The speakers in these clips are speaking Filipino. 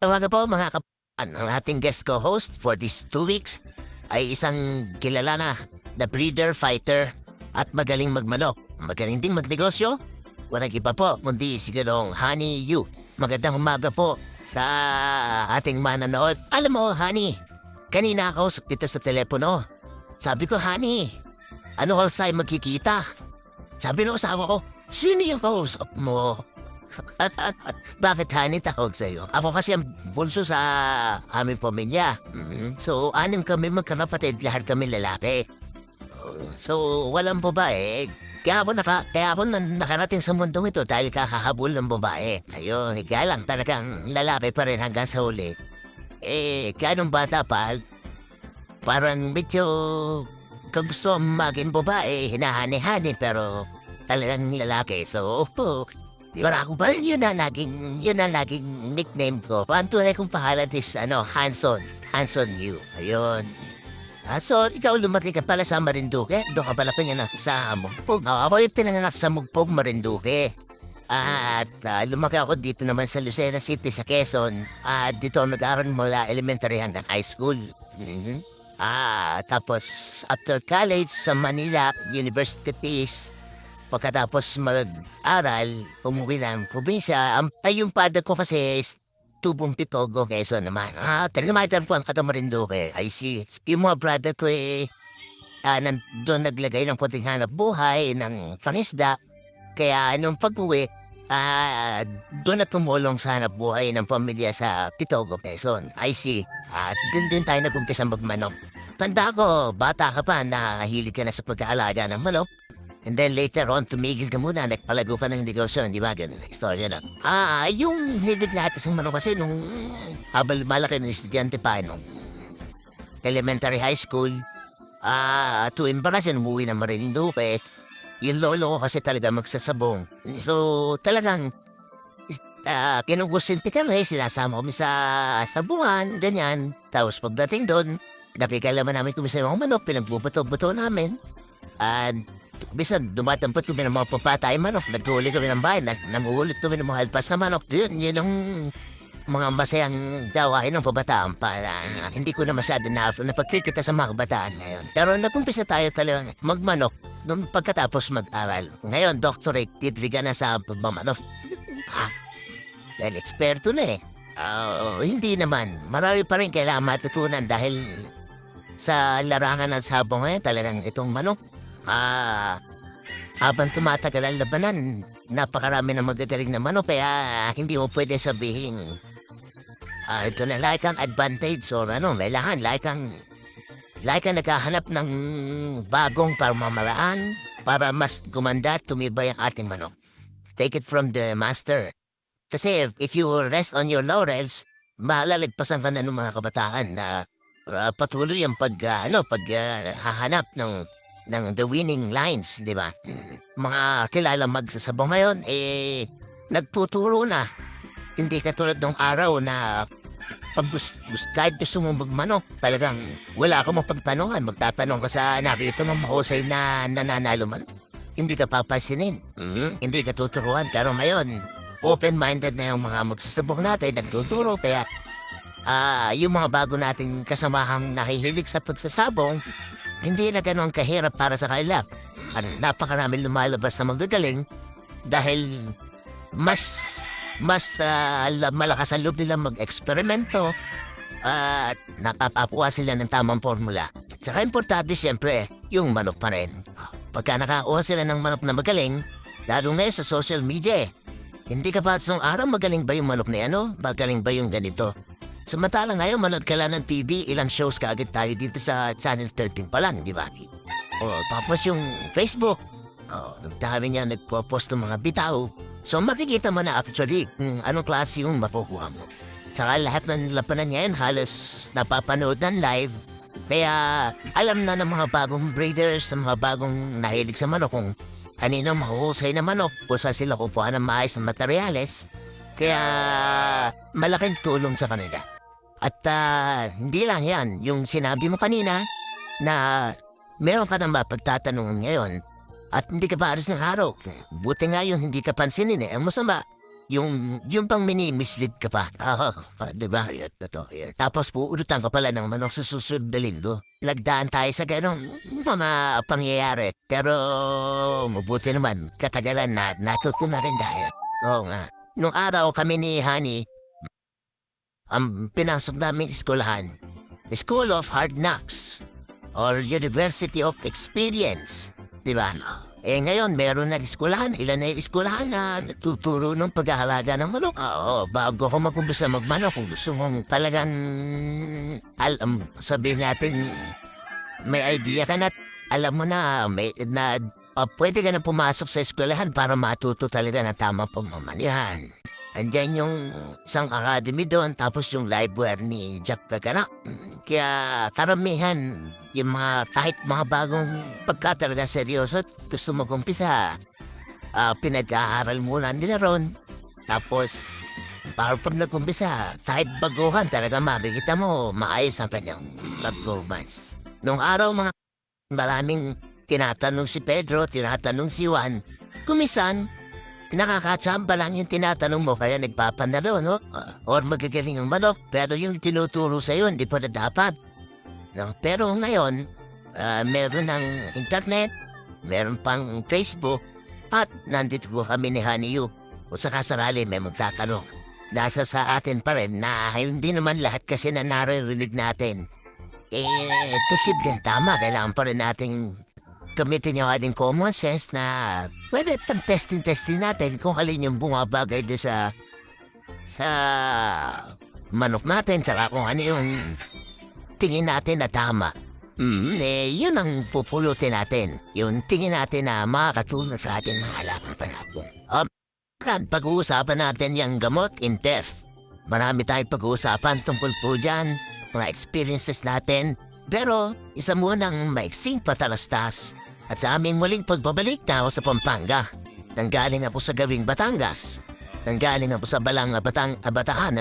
Tawagan po mga ang ating guest co-host for these 2 weeks ay isang kilala na breeder, fighter at magaling magmanok. Magaling ding magnegosyo. Walang iba po, kundi si Ganoong Honey Yu. Magandang umaga po sa ating mananood. Alam mo, Honey, kanina ako kita sa telepono. Sabi ko, Honey, ano oras tayo magkikita? Sabi ng asawa ko, sino yung kausap mo? Bakit Honey tawag sa'yo? Ako kasi ang bunso sa aming pamilya. So, 6 kami magkakapatid, lahat kami lalaki. So, walang babae. Kaya ako nakarating sa mundong ito dahil kakahabol ng babae. Ayun, kaya lang talagang lalaki pa rin hanggang sa huli. Kaya nung bata pa, parang medyo kung gusto maging babae, hinahani-hani pero talagang lalaki. So, wala ko ba? Yun ang laging nickname ko. Ang tunay kong pangalan is, Hanson. Hanson Yu. Ayun. So, ikaw lumaki ka pala sa Marinduque? Doon ka pala pinanganak sa Mugpog. Ako yung pinanganak sa Mugpog, Marinduque. At lumaki ako dito naman sa Lucena City, sa Quezon. At dito nag-aaral mula elementary hanggang high school. Tapos after college sa Manila University Peace, pagkatapos mag-aral, umuwi ng probinsya. Ay, yung father ko kasi is tubong Pitogo, Quezon naman. Taga-matter po ang Marinduque. I see. Yung mga brother ko doon naglagay ng puting hanap buhay, ng pangisda. Kaya nung pag-uwi, doon na tumulong sa hanap buhay ng pamilya sa Pitogo, Quezon. I see. At doon din tayo nag-umpisa magmanok. Tanda ko, bata ka pa, nakahilig ka na sa pag-aalaga ng manok. And then later on, tumigil ka muna, nagpalago ka ng negosyo, di ba? Ganun, istorya na. Yung hilig lahat sa manok kasi nung habang malaki ng estudyante pa, nung elementary high school, to embarrass, umuwi na Marinduque. Yung lolo ko kasi talaga magsasabong. So, talagang, kinukusinti kami, sinasama kami sa sabungan, ganyan. Tapos pagdating doon, napikalaman namin kami sa mga manok, pinagbubuto-buto namin. And bisan dumatampot kami ng mga papatay manok, nagkuhuli kami ng bahay, namuhulit kami ng mga alpas na manok. Yun ang mga masayang gawain ng kabataan para hindi ko na masyado napagkikita sa mga kabataan ngayon. Pero nagumpisa tayo talagang magmanok nung pagkatapos mag-aral. Ngayon, doctorate degree ka na sa pagmamanok. Dahil eksperto na eh. Hindi naman. Marami pa rin kailangan matutunan dahil sa larangan ng sabong ngayon, talagang itong manok. Habang tumatagal ang labanan, napakarami na magagaling na manok, kaya hindi mo pwede sabihin, ito na like ang advantage or kailangan like ang naghahanap ng bagong pamamaraan para mas gumanda at tumibay ang ating manok. Take it from the master. Kasi if you rest on your laurels, malalagpasan ka na ng mga kabataan na patuloy ang paghahanap ng the winning lines, di ba? Mga kilala magsasabong ngayon, nagtuturo na. Hindi katulad ng araw na kahit gusto mong magmanok, talagang wala ka mapagtanungan. Magtatanong ka sa nakita mong mahusay na nananalo man. Hindi ka papasinin. Hindi ka tuturuan. Pero ngayon, open-minded na yung mga magsasabong natin, nagtuturo. Kaya yung mga bago nating kasamahang nahihilig sa pagsasabong, hindi na ganun kahirap para sa kanila. Napakaraming lumalabas na magagaling dahil mas malakas ang loob nila mag-eksperimento at nakapakuha sila ng tamang formula. Saka importante siyempre, yung manok pa rin. Pagka nakakuha sila ng manok na magaling, lalo ngayon sa social media hindi ka pa sa araw magaling ba yung manok na yan, magaling ba yung ganito? Samantala ngayon, manood ka lang ng TV, ilang shows ka agad tayo dito sa Channel 13 pa lang, di ba? Tapos yung Facebook, dami niya nagpo-post ng mga bitaw. So makikita mo na actually kung anong klase yung makukuha mo. Saka lahat ng labanan ngayon halos napapanood ng live. Kaya alam na ng mga bagong breeders, ng mga bagong nahilig sa manok kung kanino mahuhusay na manok, kung saan sila kukuha ng maayos na materyales. Kaya malaking tulong sa kanila. At hindi lang yan, yung sinabi mo kanina na meron ka nang mapagtatanungan ngayon at hindi ka pa aras ng araw. Buti nga yun, hindi ka pansinin eh. Ang masama, Yung pang mini-mislead ka pa. Di ba? Yan, totoo yan. Tapos puurutan ka pala ng manok sa susunod na linggo. Nagdaan tayo sa ganong mga pangyayari. Pero mabuti naman, katagalan na natuto na rin dahil. Oo nga. Nung araw kami ni Honey, ang pinasok namin eskwelahan, School of Hard Knocks or University of Experience. Di ba? Ngayon, meron na eskwelahan. Ilan na yung eskwelahan na tuturo ng paghahalaga ng manok. Oo, bago ko mag-umpisa magmanok, kung gusto mong talagang sabihin natin, may idea ka na, alam mo na, pwede ka na pumasok sa eskwelahan para matuto talaga ng tamang pamamanihan. Andyan yung isang academy doon, tapos yung library ni Jack Kagana. Kaya karamihan, yung kahit mga bagong pagkatalaga seryoso at gusto mag-umpisa, pinag-aaral muna nila ron. Tapos, para pag nag-umpisa, kahit baguhan talaga makikita mo, maayos ang kanyang performance. Nung araw, maraming tinatanong si Pedro, tinatanong si Juan, kumisan, nakakatsamba lang yung tinatanong mo kaya nagpapanalo, no? Or magagaling ang manok, pero yung tinuturo sa'yo, hindi pa na dapat. No? Pero ngayon, meron ng internet, meron pang Facebook, at nandito po kami ni Honey Yu. O sakasarali may magtatanong. Nasa sa atin pa rin na hindi naman lahat kasi na naririnig natin. Posible, tama, kailangan pa rin nating gamitin yung ating common sense na pwede pag-testing natin kung alin yung bumabagay doon sa manok natin, saka kung ano yung tingin natin na tama. Yun ang pupulutin natin. Yung tingin natin na makakatulong sa ating mga halaman pa natin. Pag-uusapan natin yung gamot in depth. Marami tayong pag-uusapan tungkol po dyan, mga experiences natin. Pero isa munang maiksing patalastas. At sa aming muling pagbabalik na ako sa Pampanga. Nanggaling ako sa gawing Batangas. Nanggaling ako sa Balang Bataan,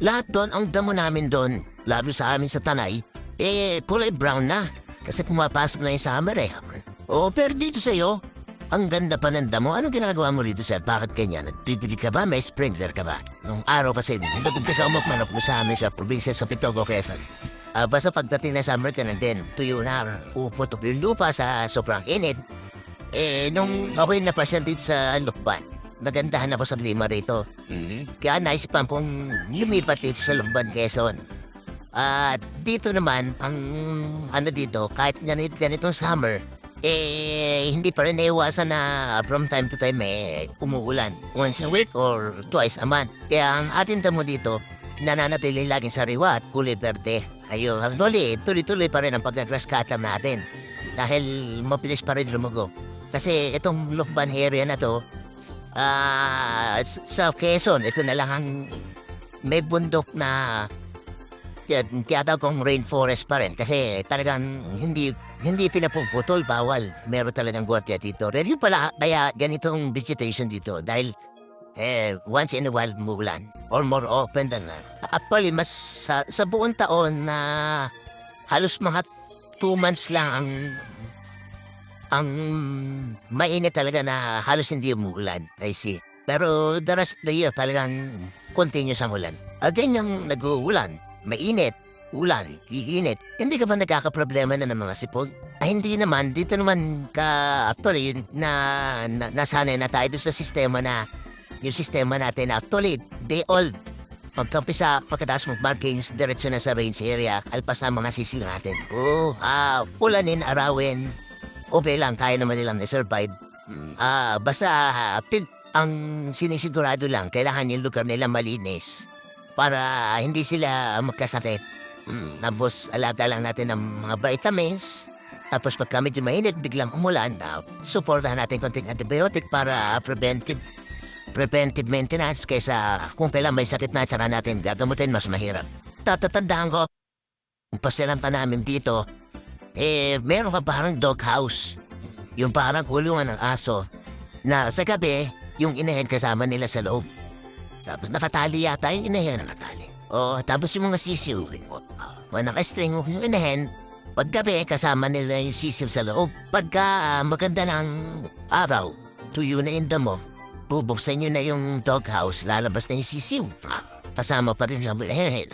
Lahat doon, ang damo namin doon, lalo sa amin sa Tanay, kulay brown na. Kasi pumapasok na yung summer pero dito sa'yo, ang ganda pa ng damo. Anong ginagawa mo rito, sir? Bakit ganyan? Nagtitili ka ba? May sprinkler ka ba? Nung araw kasi, nagtitili ka sa umukmanap mo sa amin sa probinsya sa Pitogo, Quezon. Basta pagdating na summer ka din, tuyo na, uputok yung lupa sa sobrang init. Nung ako'y napasyal dito sa Lukban, nagandahan ako sa klima rito. Kaya naisipan kong lumipat dito sa Lukban, Quezon. At dito naman, ang dito, kahit ganitong summer, hindi pa rin naiwasan na from time to time umuulan. Once a week or twice a month. Kaya ang ating damo dito, nananatili laging sariwa at kulay berde. Ayun, tuloy-tuloy pa rin ang pag-grass cutter natin. Dahil mabilis pa rin lumugo. Kasi itong Lukban area na to, sa Quezon, ito na lang ang may bundok na tiyatawag kong rainforest pa rin. Kasi talagang hindi pinapuputol, bawal. Meron talagang gwardiya dito. Pero pala, kaya ganitong vegetation dito. Dahil once in a while umuulan. Or more often than not. Actually, mas sa buong taon na halos mga 2 months lang ang mainit talaga na halos hindi umuulan. I see. Pero the rest of the year talagang continuous ang ulan. Again yung nag-uulan, mainit, ulan, iinit. Hindi ka ba nagkakaproblema na ng mga sipon? Hindi naman. Dito naman actually nasanay na tayo sa sistema na yung sistema natin actually, they all pagkampisa, pagkatapos mag-markings, diretso na sa range area, alpas na mga sisig natin. Ulanin, arawin, okay lang, kaya naman nilang na-survive. Basta, ang sinisigurado lang, kailangan yung lugar nila malinis para hindi sila magkasakit. Tapos, alaga lang natin ng mga vitamins. Tapos, pagka medyo mainit, biglang umulan, supportahan natin konting antibiotic para preventive maintenance kaysa kung kailan may sakit na tsaka natin gagamutin, mas mahirap. Tatatandaan ko, pasilan pa namin dito, meron ka parang dog house. Yung parang kulungan ng aso na sa gabi, yung inahen kasama nila sa loob. Tapos nakatali yata yung inahen nakatali. Tapos yung mga sisiw, nakastring yung inahen, paggabi kasama nila yung sisiw sa loob. Pagka maganda ng araw, tuyo na yung damo, bubuksan nyo na yung doghouse, lalabas na yung sisiw. Kasama pa rin yung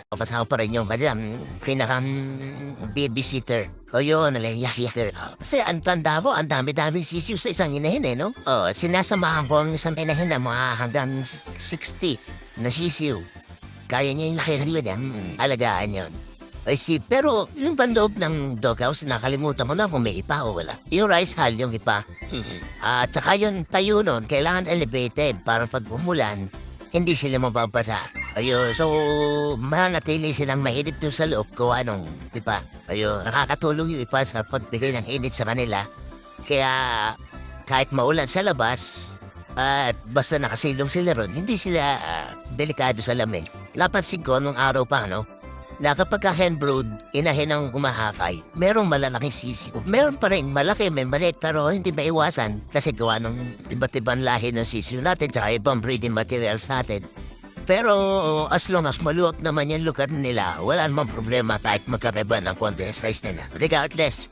kasama pa rin yung pinakang babysitter. O yun, sitter. Kasi ang tanda ko, ang dami-daming sisiw sa isang inahin no? Oh, sinasamahan ko ang isang inahin na mga hanggang 60 na sisiw. Kaya niya yung nakikaliwan alagaan yun. I see. Pero yung bandoob ng doghouse, nakalimutan mo na kung may ipa o wala. Yung rice hull, yung ipa. At saka yung tayo nun, kailangan elevated para pag umulan, hindi sila mababasa. Ayun, so mananatili silang mainit doon sa loob gawa nung ipa. Ayun, nakakatulong yung ipa sa pagbigay ng init sa kanila. Kaya kahit maulan sa labas, at basta nakasilong sila ron, hindi sila delikado sa lamig. Napansin ko nung araw pa, no? Na kapag hen-brood, inahin ang kumahakay, merong malalaking sisiw. Meron pa rin malaki, may maliit, pero hindi maiwasan kasi gawa ng iba't ibang lahi ng sisiw natin sa ibang breeding materials natin. Pero as long as maluwag naman yung lugar nila, wala namang problema kahit magkakaiba ng konti ang size nila. Regardless,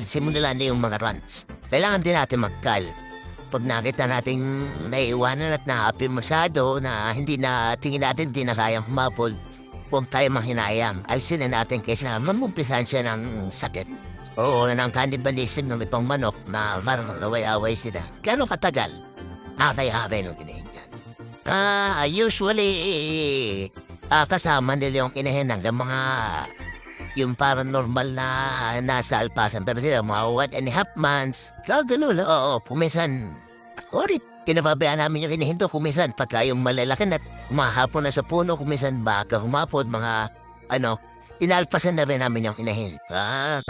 simulan na yung mga runs. Kailangan din natin magkal. Pag nakita natin naiiwanan at na-happy masyado na hindi na tingin natin di na kayang humapol, huwag tayo manghinayang. Alisin na natin kaysa mamumpisan siya ng sakit. Oo, ng cannibalism ng ibang manok na parang away-away sila. Gano'ng katagal? Nakakayabay nung kinahin dyan. Usually, kasama nila yung inahin ng mga yung parang normal na nasa alpasan. Pero sila, mga 1.5 months. Gagano lang. Oo, kumisan. Orit, kinababayaan namin yung inahin to. Kumisan, pagka yung malalaki na humahapon na sa puno, kumisan baka humapon, mga inalpasan na rin namin yung inahin.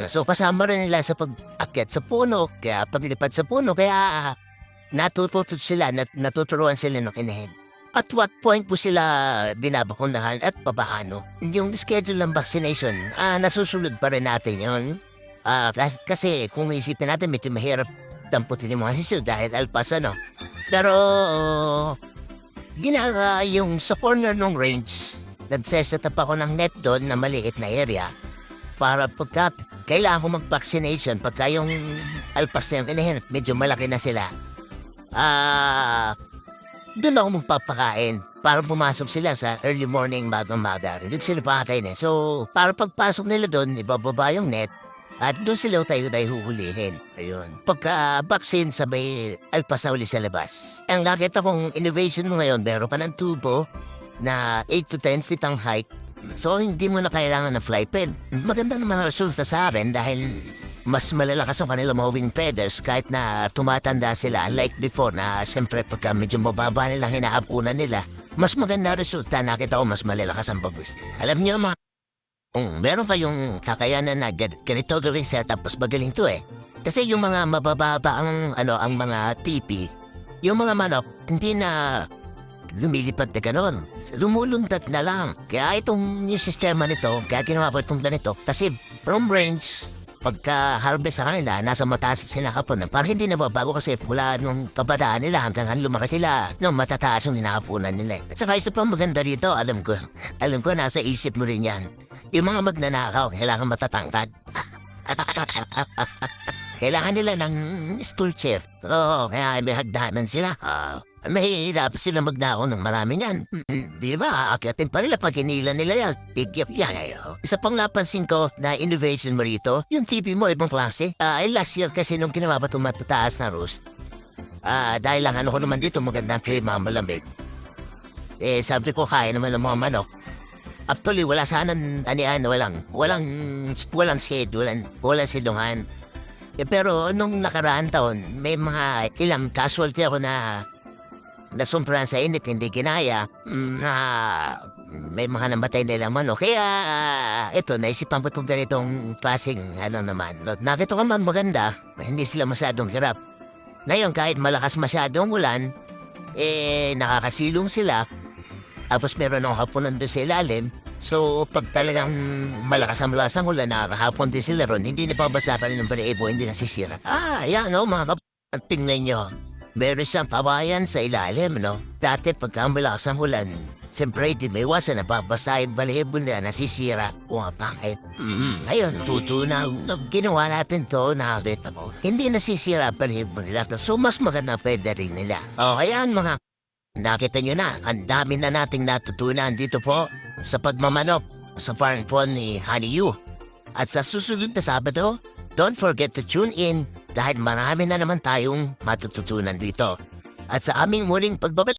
So kasama rin nila sa pag-akyat sa puno, kaya paglipad sa puno, kaya natuturuan sila ng inahin. At what point po sila binabakunahan at papaano? Yung schedule ng vaccination, nasusunod pa rin natin yun. Kasi kung isipin natin, medyo mahirap tamputin yung mga sisiw dahil alpas, Pero, yung sa corner ng range, nagseset up ako ng net doon na maliit na area para pagka kailangan ko mag-vaccination, pagka yung alpas na yung inahin, medyo malaki na sila. Doon ako magpapakain para pumasok sila sa early morning bago umaga. Doon sila pakain So, para pagpasok nila doon, ibababa yung net at doon sila tayo huhulihin. Ayun. Pagka-vaccine, sabay alpas na uli sa labas. Ang nakita kong innovation mo ngayon, meron pa ng tubo na 8 to 10 feet ang height. So, hindi mo na kailangan ng fly pen. Maganda naman ang resulta sa akin dahil mas malalakas ang kanilang mga wing feathers kahit na tumatanda sila. Like before na siyempre pagka medyo mababa nilang hinaapunan nila, mas maganda resulta. Nakita ko mas malalakas ang bagus. Alam niyo meron kayong kakayanan na ganito gawin setup, mas magaling to Kasi yung mga mabababa ang mga tipi, yung mga manok, hindi na lumilipad na ganon. Lumulundag na lang. Kaya yung sistema nito, kaya ginawa ko itong ganito. Kasi from range, pagka-harvest sa kanila, nasa mataas sila kapunan. Para hindi nababago kasi mula nung kabataan nila hanggang lumaki sila, matataas yung ninahapunan nila. At saka isa pang maganda rito, alam ko, nasa isip mo rin yan. Yung mga magnanakaw, kailangan matatangkad. Kailangan nila ng stool chair. Oo, kaya may hagdanan sila. Mahirap sila magnakaw ng marami yan. Di ba? Akyatin pa nila pag hinila nila yan. Tigyap yan. Isa pang napansin ko na innovation mo rito, yung TV mo ibang klase. Last year kasi nung ginawa ba itong matataas na roast. Dahil lang ko naman dito magandang klima, malamig. Sabi ko kaya naman ng mga manok. Actually, wala sana walang shade, walang silungan. Pero nung nakaraan taon, may mga ilang casualty ako na nasumpuran sa init, hindi kinaya, may mga namatay nila manok. Kaya, ito, naisipan ko itong ganitong klaseng, naman. Nakita ko naman maganda, hindi sila masyadong hirap. Ngayon, kahit malakas masyadong ulan, nakakasilong sila. Tapos meron akong hapunan doon sa ilalim. So, pag talagang malakas ang ulan, nakakahapon din sila ron, hindi napabasa pa rin ng bariebo, hindi nasisira. Yan, mga tingnan nyo. Meron siyang kawayan sa ilalim, Dati pagka malakas ang ulan, Siyempre, di may iwasan na babasahin balibo nila nasisira o nga pangit. Ngayon, tutunaw na ginawa natin to na mo. Hindi nasisira balibo nila to. So, mas maganda pwede rin nila. O, kaya mga nakita nyo na, ang dami na nating natutunan dito po sa pagmamanok sa farm po ni Honey Yu. At sa susunod na Sabado, don't forget to tune in dahil marami na naman tayong matututunan dito. At sa aming muling pagbabalik,